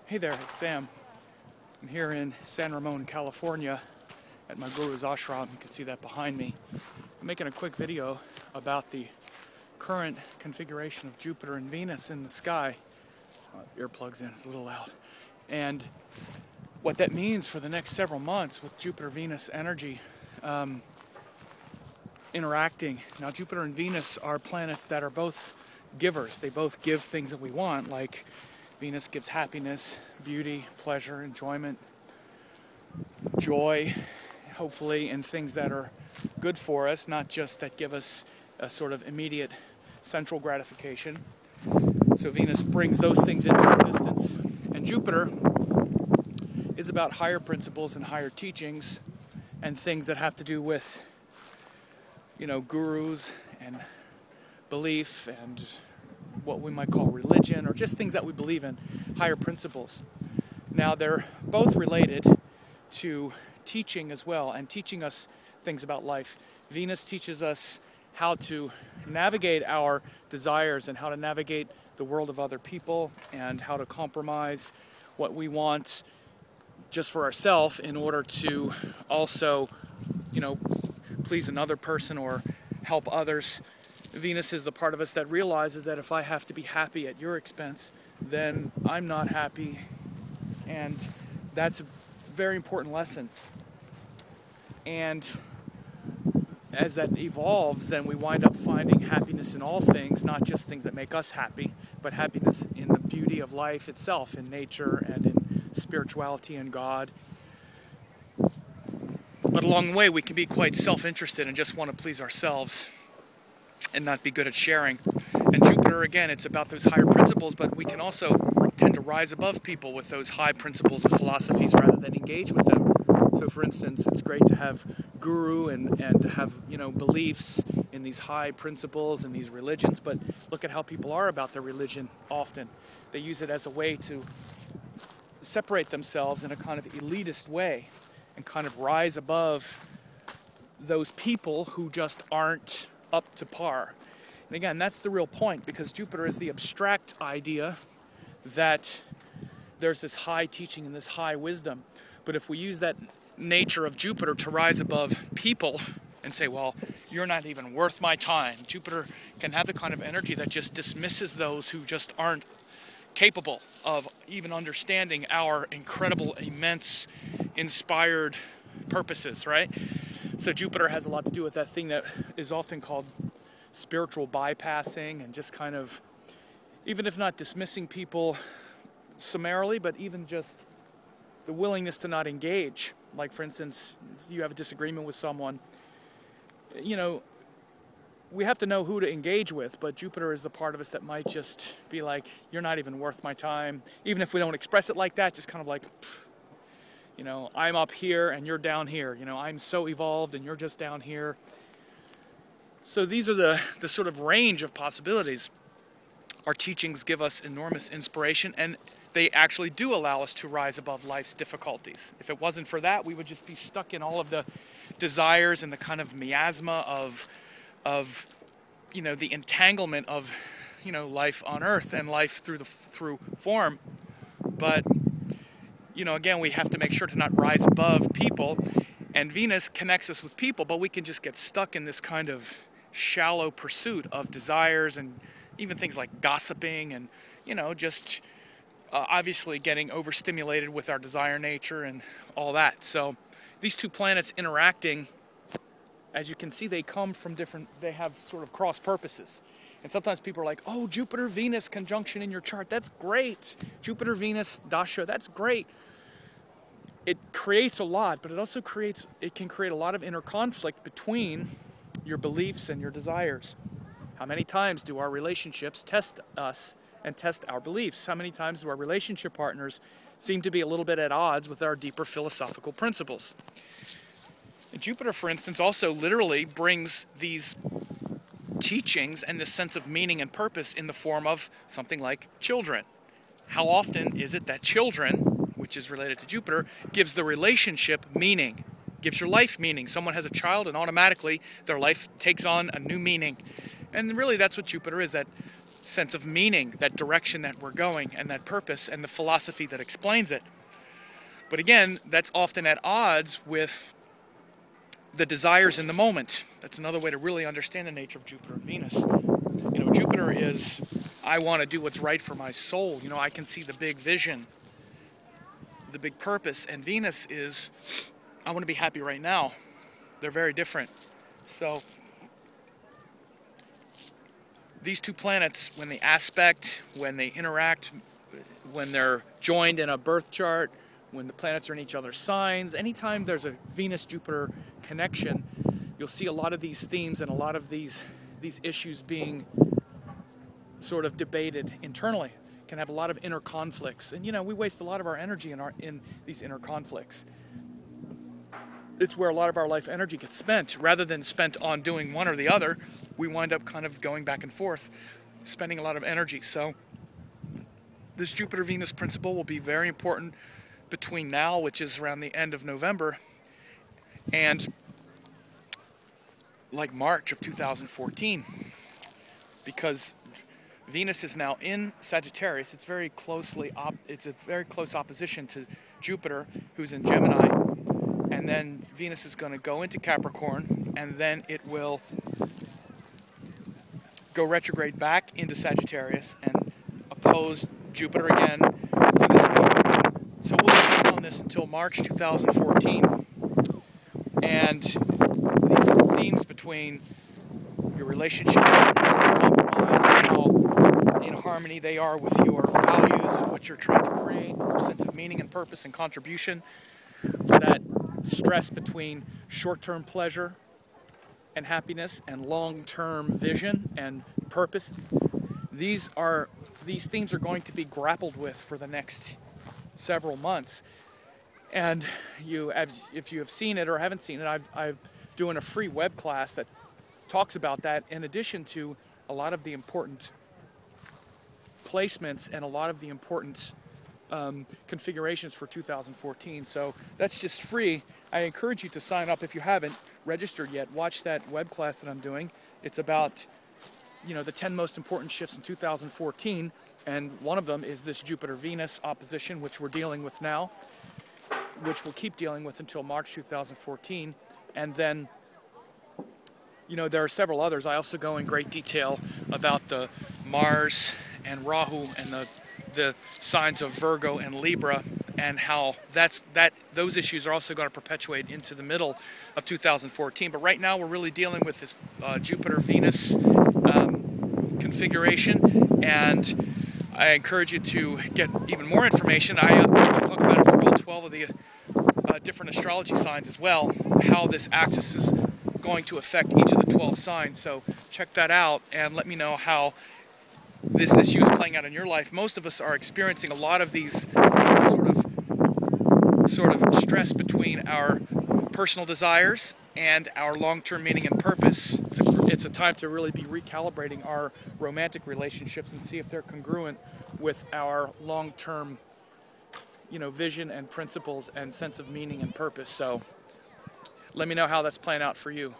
Hey there, it's Sam. I'm here in San Ramon, California at my guru's ashram. You can see that behind me. I'm making a quick video about the current configuration of Jupiter and Venus in the sky. Earplugs in, it's a little loud. And what that means for the next several months with Jupiter-Venus energy interacting. Now, Jupiter and Venus are planets that are both givers. They both give things that we want, like Venus gives happiness, beauty, pleasure, enjoyment, joy, hopefully, and things that are good for us, not just that give us a sort of immediate central gratification. So Venus brings those things into existence. And Jupiter is about higher principles and higher teachings and things that have to do with, gurus and belief and what we might call religion, or just things that we believe in, higher principles. Now, they're both related to teaching as well, and teaching us things about life. Venus teaches us how to navigate our desires and how to navigate the world of other people and how to compromise what we want just for ourselves in order to also, please another person or help others. Venus is the part of us that realizes that if I have to be happy at your expense, then I'm not happy. And that's a very important lesson. And as that evolves, then we wind up finding happiness in all things, not just things that make us happy, but happiness in the beauty of life itself, in nature and in spirituality and God. But along the way, we can be quite self-interested and just want to please ourselves and not be good at sharing. And Jupiter, again, it's about those higher principles, but we can also tend to rise above people with those high principles and philosophies rather than engage with them. So, for instance, it's great to have guru and to have, beliefs in these high principles and these religions, but look at how people are about their religion often. They use it as a way to separate themselves in a kind of elitist way and kind of rise above those people who just aren't up to par. And again, that's the real point, because Jupiter is the abstract idea that there's this high teaching and this high wisdom. But if we use that nature of Jupiter to rise above people and say, well, you're not even worth my time, Jupiter can have the kind of energy that just dismisses those who just aren't capable of even understanding our incredible, immense, inspired purposes, right? So Jupiter has a lot to do with that thing that is often called spiritual bypassing, and just kind of, even if not dismissing people summarily, but even just the willingness to not engage. Like, for instance, you have a disagreement with someone, we have to know who to engage with, but Jupiter is the part of us that might just be like, you're not even worth my time. Even if we don't express it like that, just kind of like, I'm up here and you're down here. I'm so evolved and you're just down here. So these are the sort of range of possibilities. Our teachings give us enormous inspiration, and they actually do allow us to rise above life's difficulties. If it wasn't for that, we would just be stuck in all of the desires and the kind of miasma of the entanglement of, life on Earth and life through form. But, again, we have to make sure to not rise above people. And Venus connects us with people, but we can just get stuck in this kind of shallow pursuit of desires and even things like gossiping and, obviously getting overstimulated with our desire nature and all that. So these two planets interacting, as you can see, they have sort of cross purposes. And sometimes people are like, oh, Jupiter-Venus conjunction in your chart, that's great. Jupiter-Venus dasha, that's great. It creates a lot, but it can create a lot of inner conflict between your beliefs and your desires. How many times do our relationships test us and test our beliefs? How many times do our relationship partners seem to be a little bit at odds with our deeper philosophical principles? And Jupiter, for instance, also literally brings these teachings and this sense of meaning and purpose in the form of something like children. How often is it that children, which is related to Jupiter, gives the relationship meaning? Gives your life meaning. Someone has a child and automatically their life takes on a new meaning. And really that's what Jupiter is, that sense of meaning, that direction that we're going, and that purpose, and the philosophy that explains it. But again, that's often at odds with the desires in the moment. That's another way to really understand the nature of Jupiter and Venus. You know, Jupiter is, I want to do what's right for my soul. You know, I can see the big vision, the big purpose. And Venus is, I want to be happy right now. They're very different. So these two planets, when they aspect, when they interact, when they're joined in a birth chart, when the planets are in each other's signs, anytime there's a Venus-Jupiter connection, you'll see a lot of these themes and a lot of these issues being sort of debated internally. Can have a lot of inner conflicts. And, you know, we waste a lot of our energy in these inner conflicts. It's where a lot of our life energy gets spent. Rather than spent on doing one or the other, we wind up kind of going back and forth, spending a lot of energy. So this Jupiter-Venus principle will be very important between now, which is around the end of November, and like March of 2014, because Venus is now in Sagittarius. It's very closely it's a very close opposition to Jupiter, who's in Gemini, and then Venus is going to go into Capricorn, and then it will go retrograde back into Sagittarius and oppose Jupiter again. So we'll be working on this until March 2014. And these themes between your relationship partners and compromise, and how in harmony they are with your values and what you're trying to create, your sense of meaning and purpose and contribution, that stress between short-term pleasure and happiness and long-term vision and purpose. These themes are going to be grappled with for the next several months. And if you have seen it or haven't seen it, I'm doing a free web class that talks about that, in addition to a lot of the important placements and a lot of the important configurations for 2014. So that's just free. I encourage you to sign up if you haven't registered yet. Watch that web class that I'm doing. It's about, you know, the 10 most important shifts in 2014, and one of them is this Jupiter-Venus opposition, which we're dealing with now, which we'll keep dealing with until March 2014. And then, you know, there are several others. I also go in great detail about the Mars and Rahu and the signs of Virgo and Libra, and how those issues are also going to perpetuate into the middle of 2014. But right now we're really dealing with this Jupiter-Venus configuration, and I encourage you to get even more information. I talk about it for all 12 of the different astrology signs as well, how this axis is going to affect each of the 12 signs. So check that out and let me know how this issue is playing out in your life. Most of us are experiencing a lot of these sort of stress between our personal desires and our long-term meaning and purpose. It's a time to really be recalibrating our romantic relationships and see if they're congruent with our long-term, you know, vision and principles and sense of meaning and purpose. So let me know how that's playing out for you.